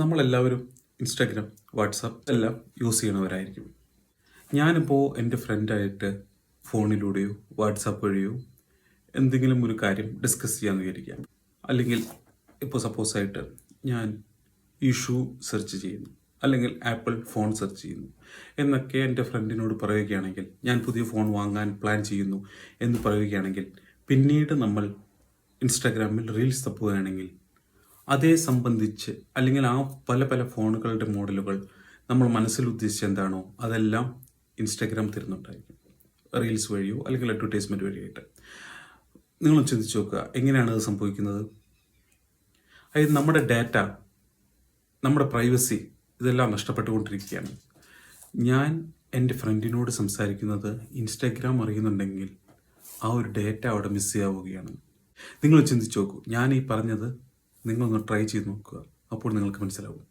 നമ്മളെല്ലാവരും Instagram, WhatsApp എല്ലാം use ചെയ്യണവരായിരിക്കും. ഞാനിപ്പോൾ എൻ്റെ ഫ്രണ്ടായിട്ട് ഫോണിലൂടെയോ വാട്സാപ്പ് വഴിയോ എന്തെങ്കിലും ഒരു കാര്യം ഡിസ്കസ് ചെയ്യാമെന്ന് വിചാരിക്കാം. അല്ലെങ്കിൽ ഇപ്പോൾ സപ്പോസായിട്ട് ഞാൻ ഈ ഷൂ സെർച്ച് ചെയ്യുന്നു, അല്ലെങ്കിൽ ആപ്പിൾ ഫോൺ സെർച്ച് ചെയ്യുന്നു എന്നൊക്കെ എൻ്റെ ഫ്രണ്ടിനോട് പറയുകയാണെങ്കിൽ, ഞാൻ പുതിയ ഫോൺ വാങ്ങാൻ പ്ലാൻ ചെയ്യുന്നു എന്ന് പറയുകയാണെങ്കിൽ, പിന്നീട് നമ്മൾ ഇൻസ്റ്റാഗ്രാമിൽ റീൽസ് തപ്പുകയാണെങ്കിൽ അതേ സംബന്ധിച്ച് അല്ലെങ്കിൽ ആ പല പല ഫോണുകളുടെ മോഡലുകൾ നമ്മൾ മനസ്സിൽ ഉദ്ദേശിച്ച എന്താണോ അതെല്ലാം ഇൻസ്റ്റാഗ്രാം തരുന്നുണ്ടായിരിക്കും, റീൽസ് വഴിയോ അല്ലെങ്കിൽ അഡ്വർടൈസ്മെൻറ്റ് വഴിയായിട്ട്. നിങ്ങൾ ചിന്തിച്ച് നോക്കുക, എങ്ങനെയാണ് അത് സംഭവിക്കുന്നത്? അതായത് നമ്മുടെ ഡാറ്റ, നമ്മുടെ പ്രൈവസി ഇതെല്ലാം നഷ്ടപ്പെട്ടുകൊണ്ടിരിക്കുകയാണ്. ഞാൻ എൻ്റെ ഫ്രണ്ടിനോട് സംസാരിക്കുന്നത് ഇൻസ്റ്റാഗ്രാം അറിയുന്നുണ്ടെങ്കിൽ ആ ഒരു ഡാറ്റ അവിടെ മിസ് ചെയ്യാവുകയാണ്. നിങ്ങൾ ചിന്തിച്ച് നോക്കൂ, ഞാൻ ഈ പറഞ്ഞത് നിങ്ങളൊന്ന് ട്രൈ ചെയ്ത് നോക്കുക, അപ്പോൾ നിങ്ങൾക്ക് മനസ്സിലാവും.